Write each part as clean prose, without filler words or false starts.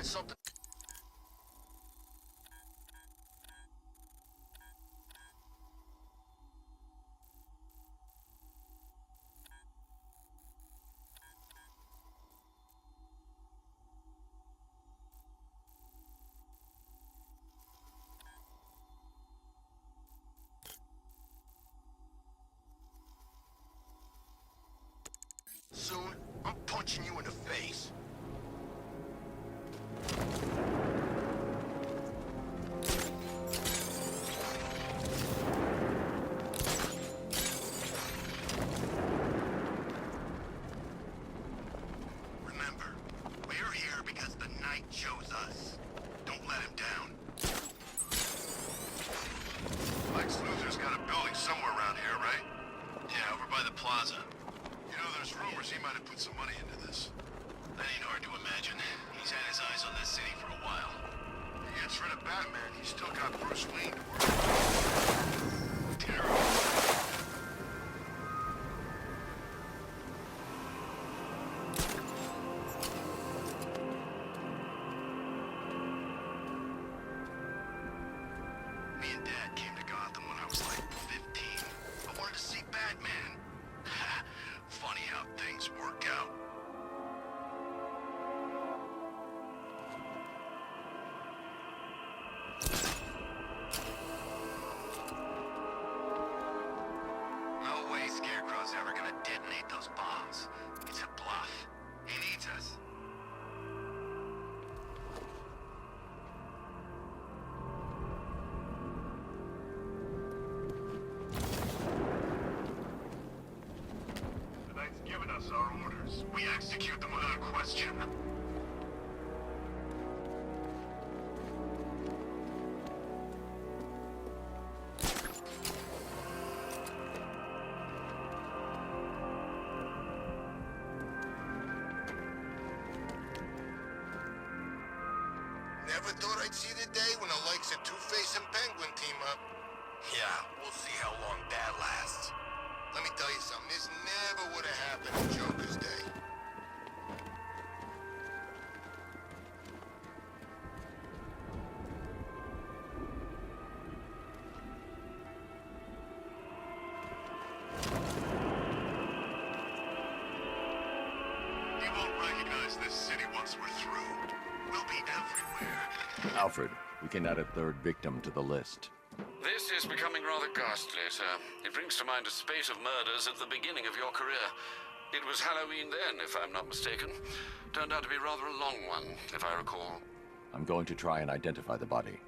find something. Soon, I'm punching you in the face. Remember, we're here because the Knight chose us. Don't let him down. Lex Luthor's got a building somewhere around here, right? Yeah, over by the plaza. You know, there's rumors he might have put some money into this. That ain't hard to imagine. He's had his eyes on this city for a while. He gets rid of Batman, he's still got Bruce Wayne to work with. Terrible. Me and Dad came to Gotham when I was like 15. I wanted to see Batman. Funny how things work out. No way Scarecrow's ever gonna detonate those bombs. It's a bluff. He needs us. The Knight's given us our orders. We execute them without question. Never thought I'd see the day when the likes of Two-Face and Penguin team up. Yeah, we'll see how long that lasts. Let me tell you something, this never would have happened on Joker's Day. You won't recognize this city once we're through. We'll be everywhere. Alfred, we can add a third victim to the list. This is becoming rather ghastly, sir. It brings to mind a spate of murders at the beginning of your career. It was Halloween then, if I'm not mistaken. Turned out to be rather a long one, if I recall. I'm going to try and identify the body.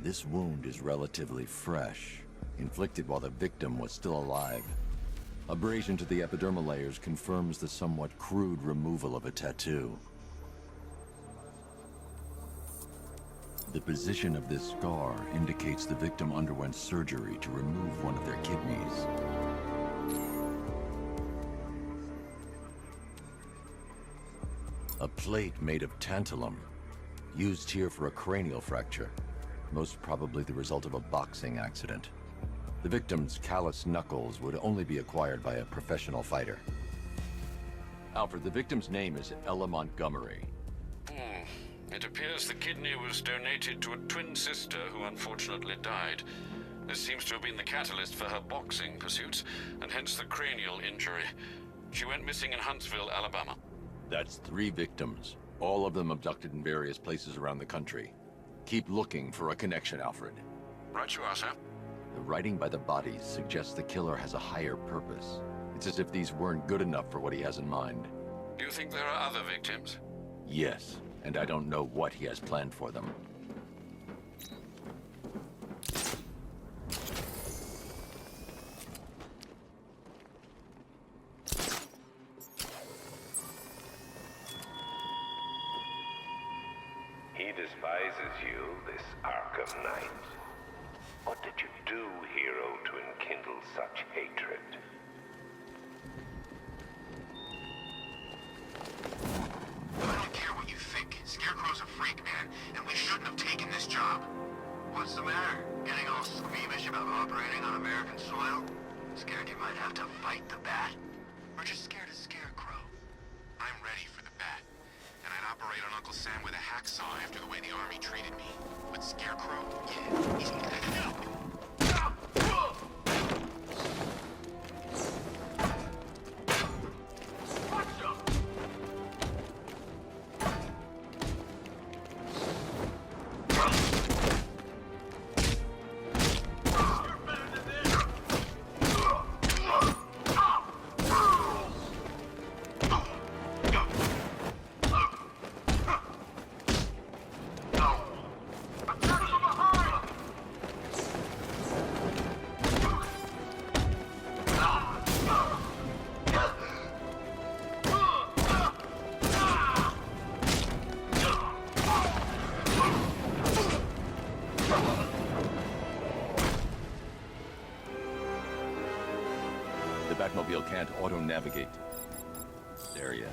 This wound is relatively fresh, inflicted while the victim was still alive. Abrasion to the epidermal layers confirms the somewhat crude removal of a tattoo. The position of this scar indicates the victim underwent surgery to remove one of their kidneys. A plate made of tantalum, used here for a cranial fracture, most probably the result of a boxing accident. The victim's calloused knuckles would only be acquired by a professional fighter. Alfred, the victim's name is Ella Montgomery. It appears the kidney was donated to a twin sister who unfortunately died. This seems to have been the catalyst for her boxing pursuits, and hence the cranial injury. She went missing in Huntsville, Alabama. That's 3 victims, all of them abducted in various places around the country. Keep looking for a connection, Alfred. Right you are, sir. The writing by the bodies suggests the killer has a higher purpose. It's as if these weren't good enough for what he has in mind. Do you think there are other victims? Yes, and I don't know what he has planned for them. He despises you, this Arkham Knight. What did you do, hero, to enkindle such hatred? I don't care what you think. What's the matter? Getting all squeamish about operating on American soil? Scared you might have to fight the Bat? Or just scared of Scarecrow? I'm ready for the Bat. And I'd operate on Uncle Sam with a hacksaw after the way the Army treated me. But Scarecrow? Yeah, he's... No! The Batmobile can't auto-navigate this area.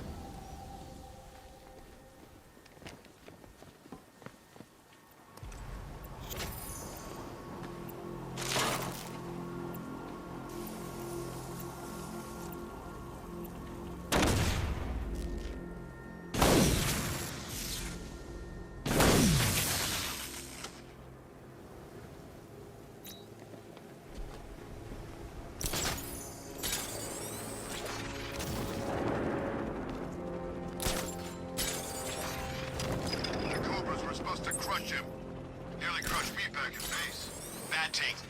Nearly crushed me back in base. Bat takes...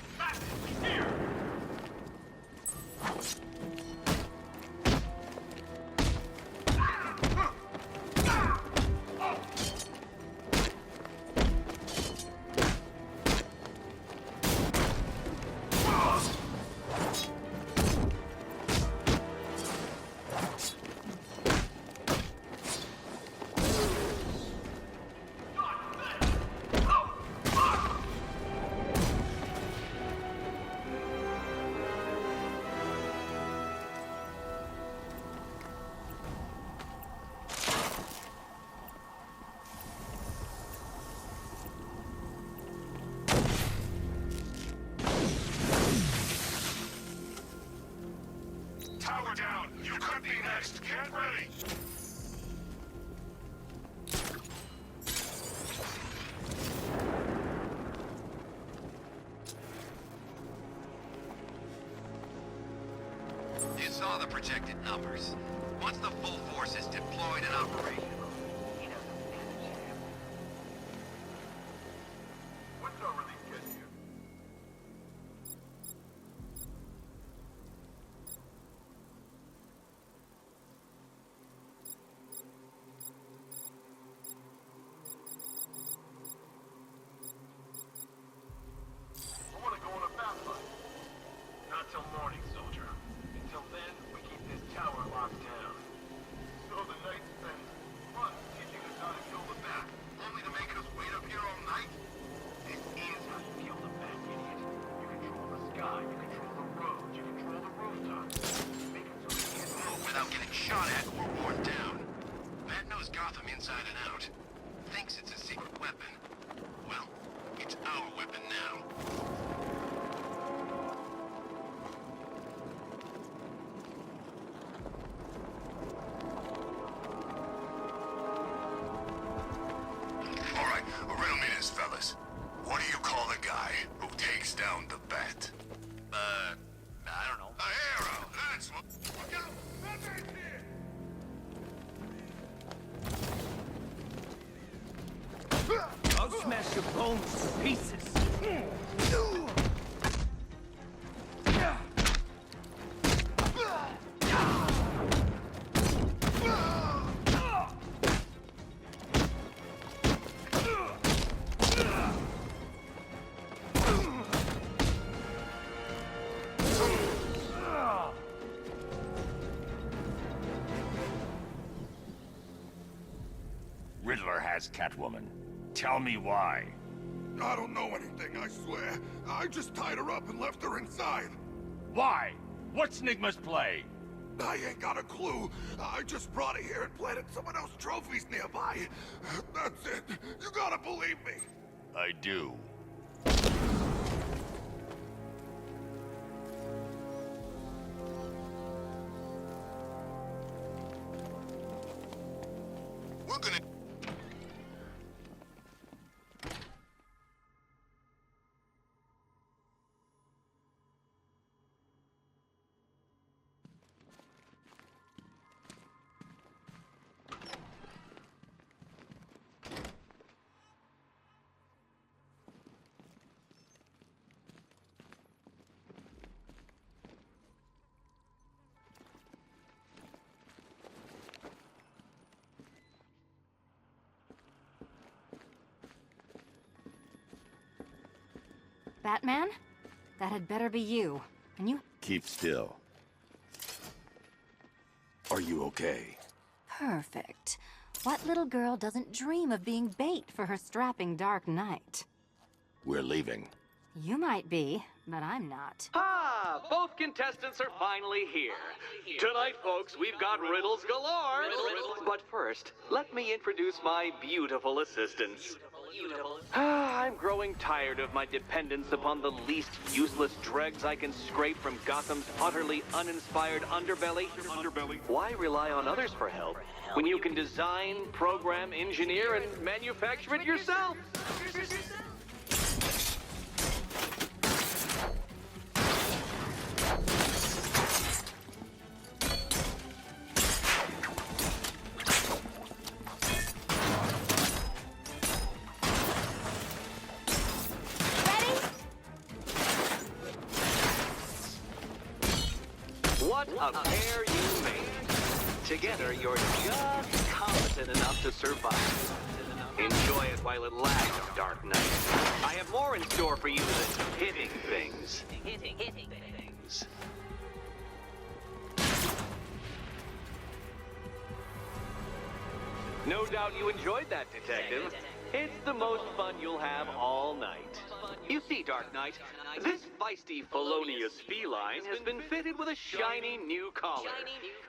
Tower down! You could be next! Get ready! You saw the projected numbers. Once the full force is deployed and operational, he doesn't manage him. What's our relief kit here? I want to go on a bat fight. Not till morning, soldier. Until then, we keep this tower locked down. So the Knight spends months teaching us how to kill the Bat, only to make us wait up here all night? This is how you kill the Bat, idiot. You control the sky, you control the roads, you control the rooftops. Make it so we can't move without getting shot at or worn down. Bat knows Gotham inside and out. Thinks it's a secret weapon. Well, it's our weapon now. All right, riddle me this, fellas. What do you call the guy who takes down the Bat? I don't know. A hero, that's what... Look out! Batman's here! I'll smash your bones to pieces. Riddler has Catwoman. Tell me why. I don't know anything, I swear. I just tied her up and left her inside. Why? What's Nigma's play? I ain't got a clue. I just brought her here and planted someone else's trophies nearby. That's it. You gotta believe me. I do. We're gonna... Batman? That had better be you. And you... Keep still. Are you okay? Perfect. What little girl doesn't dream of being bait for her strapping Dark Knight? We're leaving. You might be, but I'm not. Ah, both contestants are finally here. Tonight, folks, we've got riddles galore. But first, let me introduce my beautiful assistants. I'm growing tired of my dependence upon the least useless dregs I can scrape from Gotham's utterly uninspired underbelly. Why rely on others for help when you can design, program, engineer, and manufacture it yourself? What a pair you made. Together, you're just competent enough to survive. Enjoy it while it lasts, Dark Knight. I have more in store for you than hitting things. Hitting things. No doubt you enjoyed that, Detective. It's the most fun you'll have all night. You see, Dark Knight, this feisty, felonious feline has been fitted with a shiny new collar.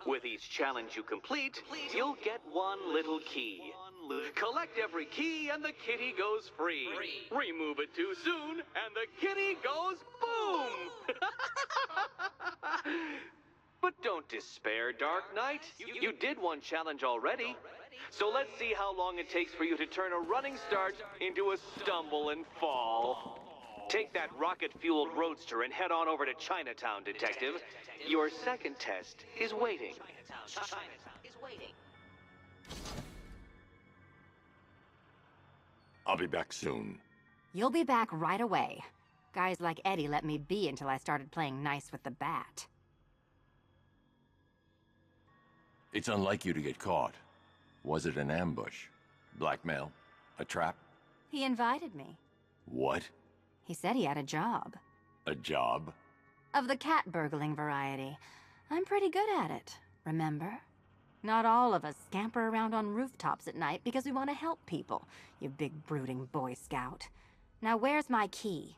With each challenge you complete, you'll get one little key. Collect every key and the kitty goes free. Remove it too soon and the kitty goes boom! But don't despair, Dark Knight. You did one challenge already. So let's see how long it takes for you to turn a running start into a stumble and fall. Take that rocket-fueled roadster and head on over to Chinatown, Detective. Your second test is waiting. I'll be back soon. You'll be back right away. Guys like Eddie let me be until I started playing nice with the bat. It's unlike you to get caught. Was it an ambush? Blackmail? A trap? He invited me. What? He said he had a job. A job? Of the cat burgling variety. I'm pretty good at it, remember? Not all of us scamper around on rooftops at night because we want to help people, you big brooding Boy Scout. Now where's my key?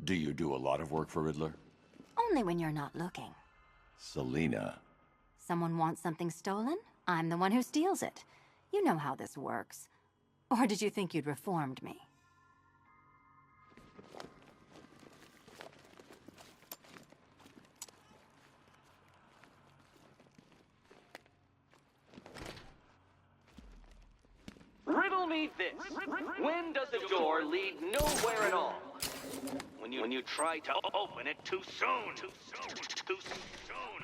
Do you do a lot of work for Riddler? Only when you're not looking. Selina. Someone wants something stolen? I'm the one who steals it. You know how this works. Or did you think you'd reformed me? Riddle me this. When does a door lead nowhere at all? When you try to open it too soon. Too soon.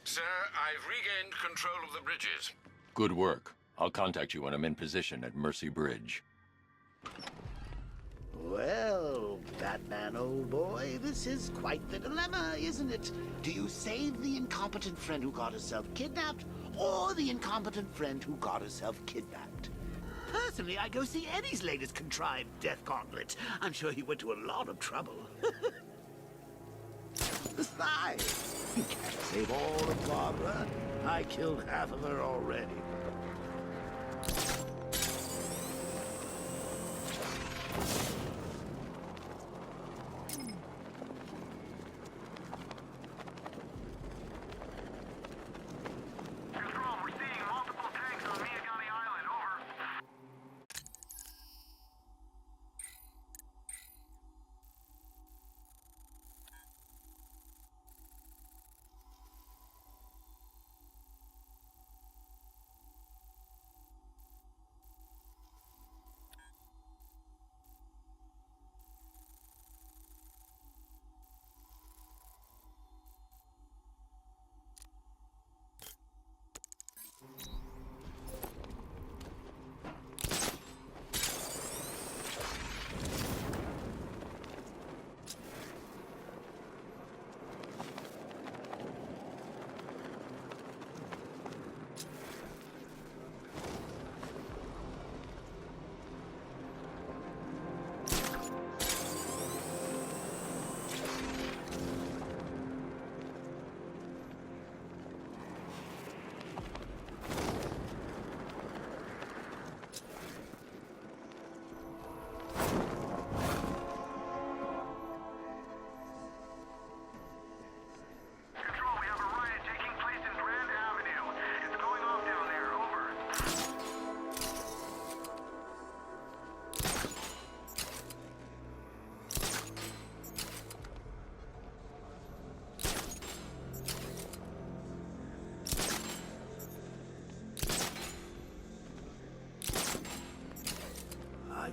Sir, I've regained control of the bridges. Good work. I'll contact you when I'm in position at Mercy Bridge. Well, Batman, old boy, this is quite the dilemma, isn't it? Do you save the incompetent friend who got herself kidnapped, or the incompetent friend who got herself kidnapped? Personally, I go see Eddie's latest contrived death gauntlet. I'm sure he went to a lot of trouble. Besides, you can't save all of Barbara. I killed half of her already.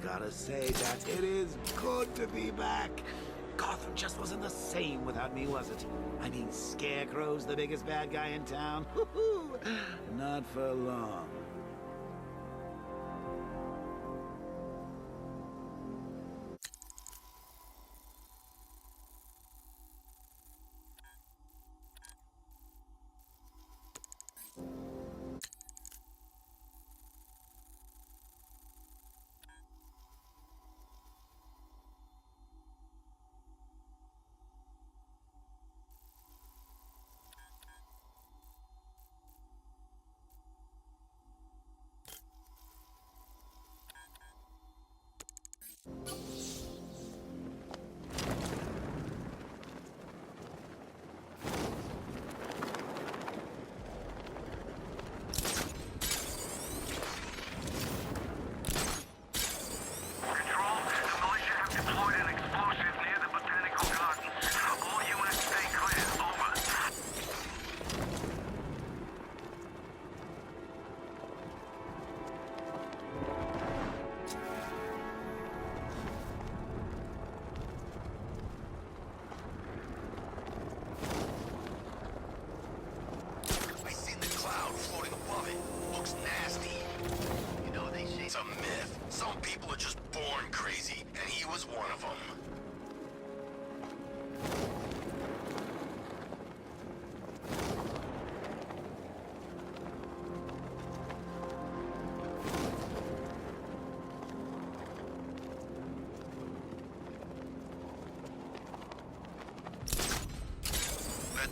gotta say that it is good to be back. Gotham just wasn't the same without me, was it? I mean, Scarecrow's the biggest bad guy in town. Not for long.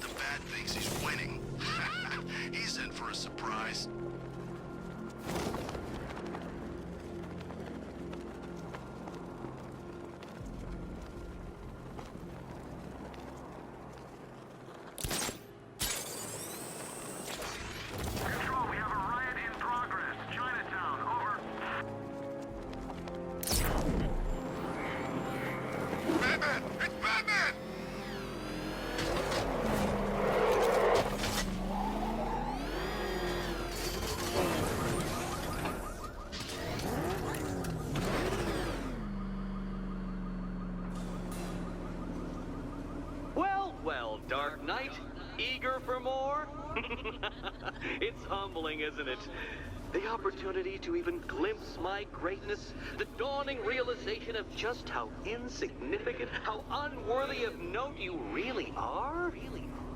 The Bat thinks he's winning. He's in for a surprise. Control, we have a riot in progress. Chinatown, over. Batman! It's Batman! Well, Dark Knight, eager for more? It's humbling, isn't it? The opportunity to even glimpse my greatness, the dawning realization of just how insignificant, how unworthy of note you really are?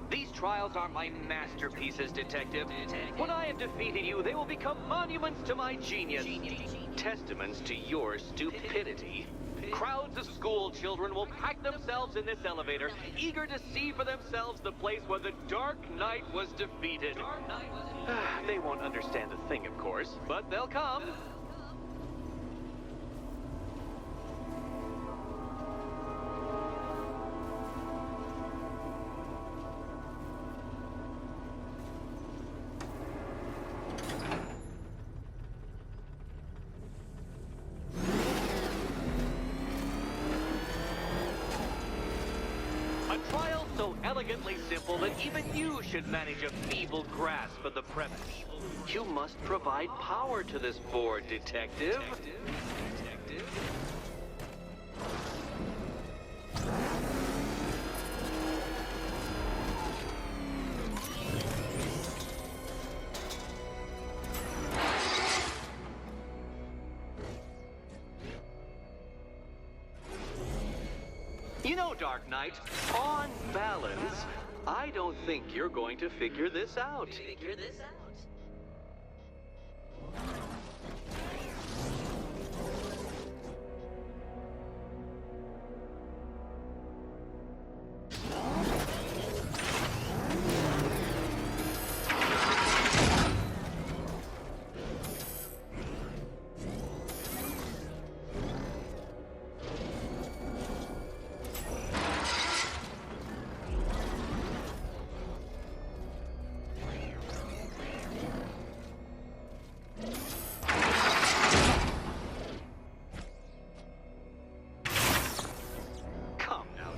These trials are my masterpieces, Detective. When I have defeated you, they will become monuments to my genius, testaments to your stupidity. Crowds of school children will pack themselves in this elevator, eager to see for themselves the place where the Dark Knight was defeated. They won't understand a thing, of course, but they'll come. A trial so elegantly simple that even you should manage a feeble grasp of the premise. You must provide power to this board, Detective. You know, Dark Knight, on balance, I don't think you're going to figure this out.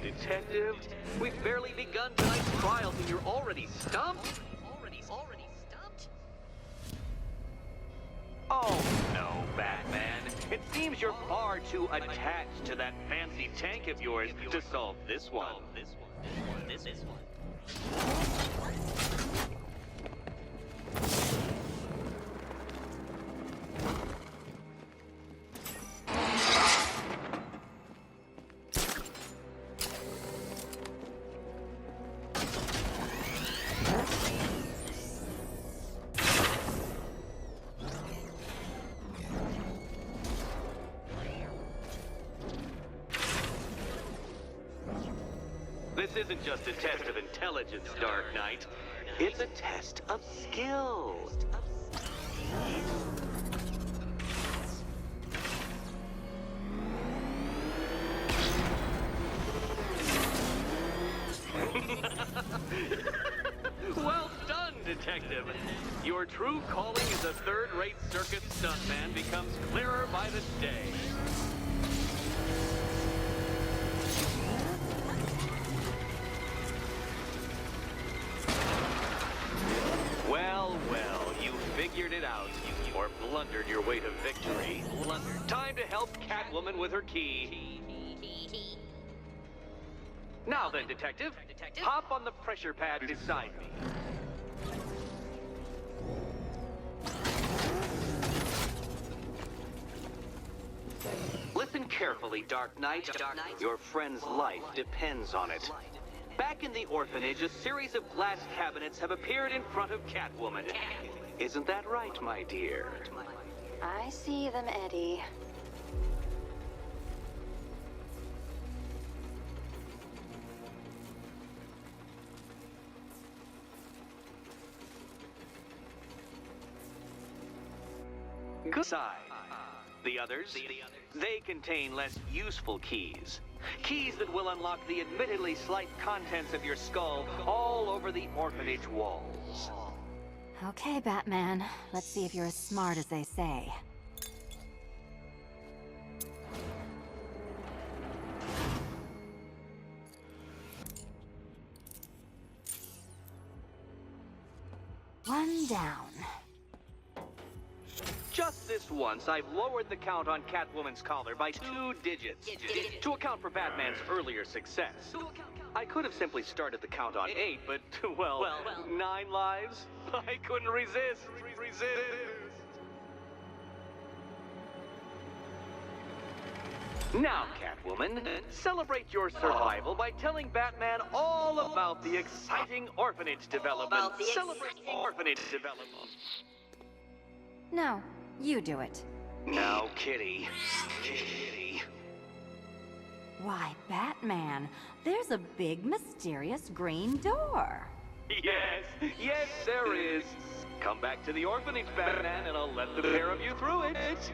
Detective, we've barely begun tonight's trials and you're already stumped? Oh, no, Batman. It seems seems you're far too attached to that fancy tank of yours to solve this one. This one. This isn't just a test of intelligence, Dark Knight. It's a test of skill. Well done, Detective. Your true calling as a third-rate circus stuntman becomes clearer by the day. Well, you figured it out, or blundered your way to victory. Time to help Catwoman with her key. Now then, Detective, hop on the pressure pad beside me. Listen carefully, Dark Knight. Your friend's life depends on it. Back in the orphanage, a series of glass cabinets have appeared in front of Catwoman. Isn't that right, my dear? I see them, Eddie. Good side. The others? They contain less useful keys. Keys that will unlock the admittedly slight contents of your skull all over the orphanage walls. Okay, Batman. Let's see if you're as smart as they say. One down. Just this once, I've lowered the count on Catwoman's collar by 2 digits to account for Batman's earlier success. I could have simply started the count on 8, but, well, 9 lives? I couldn't resist. Now, Catwoman, celebrate your survival by telling Batman all about the exciting orphanage development. Celebrate orphanage development. No, you do it. Now, Kitty. Kitty. Why, Batman, there's a big, mysterious green door. Yes, there is. Come back to the orphanage, Batman, and I'll let the pair of you through it.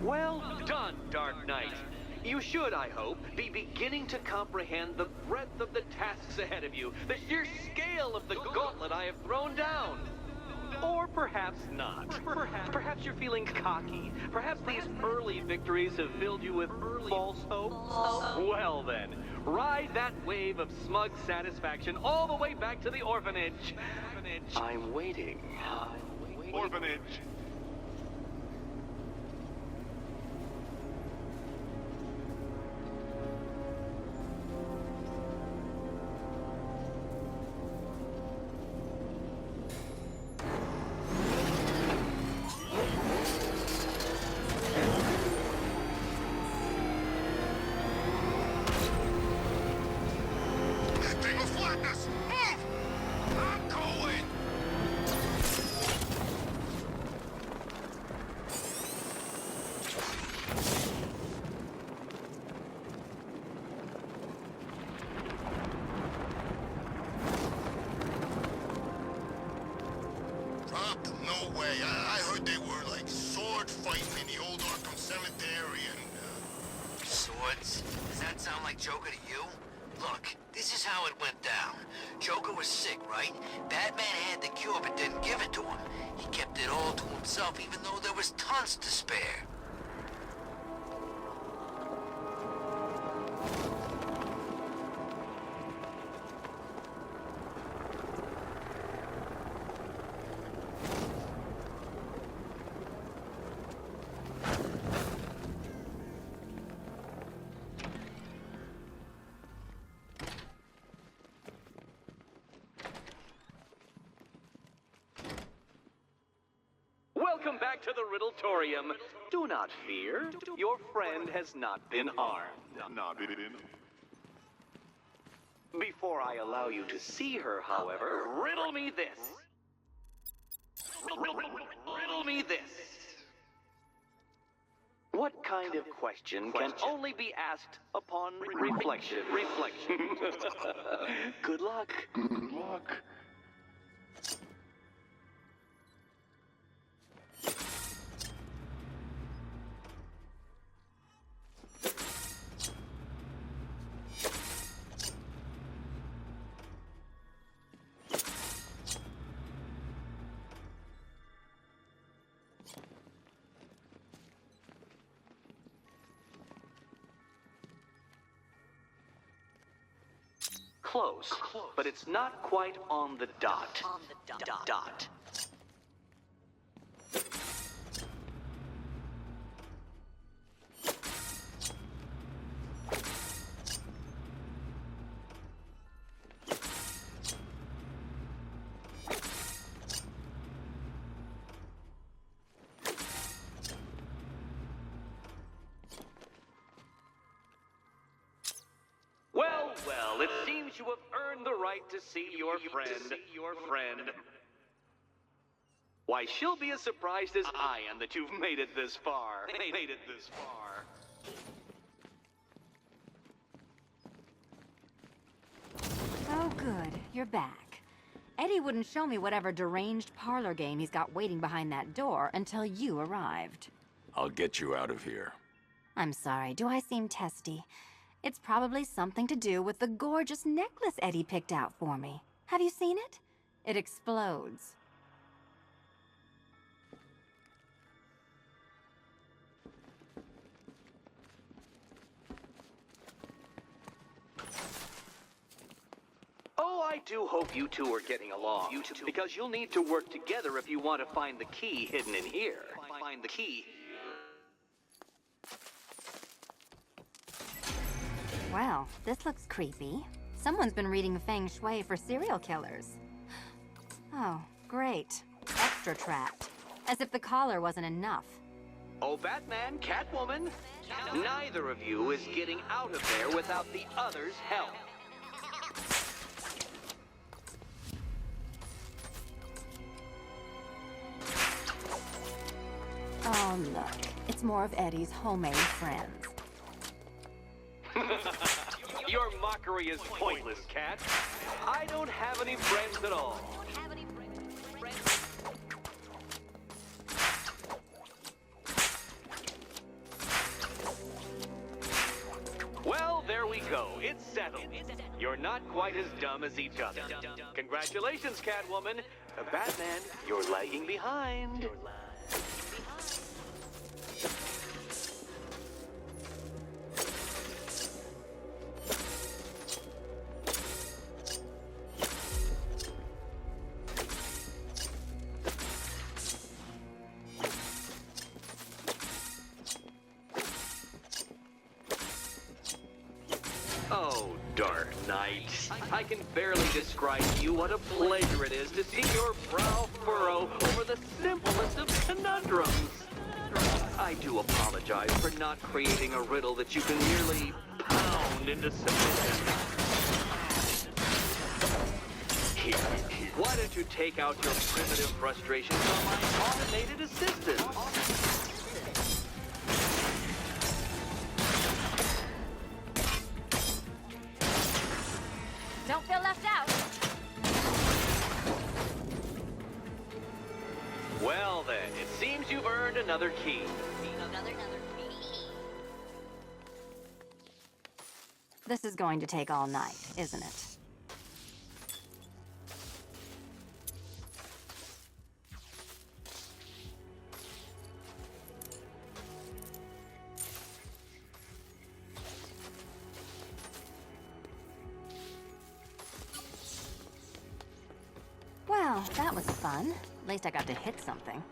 Well done, Dark Knight. You should, I hope, be beginning to comprehend the breadth of the tasks ahead of you, the sheer scale of the gauntlet I have thrown down. Or perhaps not. Perhaps you're feeling cocky. Perhaps these early victories have filled you with false hope. Well then, ride that wave of smug satisfaction all the way back to the orphanage. I'm waiting. Orphanage. No way. I heard they were like sword fighting in the old Arkham Cemetery and Woods. Does that sound like Joker to you? Look, this is how it went down. Joker was sick, right? Batman had the cure but didn't give it to him. He kept it all to himself even though there was tons to spare. Welcome back to the Riddletorium. Do not fear. Your friend has not been harmed. Before I allow you to see her, however, riddle me this. Riddle me this. What kind of question can only be asked upon reflection? Good luck. Good luck. Close, but it's not quite on the dot. Dot. Well, it seems you have earned the right to see your friend. Why, she'll be as surprised as I am that you've made it this far. Oh, good. You're back. Eddie wouldn't show me whatever deranged parlor game he's got waiting behind that door until you arrived. I'll get you out of here. I'm sorry, do I seem testy? It's probably something to do with the gorgeous necklace Eddie picked out for me. Have you seen it? It explodes. Oh, I do hope you two are getting along. Because you'll need to work together if you want to find the key hidden in here. Find the key. Well, this looks creepy. Someone's been reading Feng Shui for serial killers. Oh, great. Extra trapped. As if the collar wasn't enough. Oh, Batman, Catwoman, neither of you is getting out of there without the other's help. Oh, look. It's more of Eddie's homemade friends. Your mockery is pointless, Cat. I don't have any friends at all. Well, there we go. It's settled. You're not quite as dumb as each other. Congratulations, Catwoman. Batman, you're lagging behind. Oh, Dark Knight. I can barely describe to you what a pleasure it is to see your brow furrow over the simplest of conundrums. I do apologize for not creating a riddle that you can merely pound into submission. Here, why don't you take out your primitive frustrations on my automated assistant? Don't feel left out. Well then, it seems you've earned another key. This is going to take all night, isn't it? Well, that was fun. At least I got to hit something.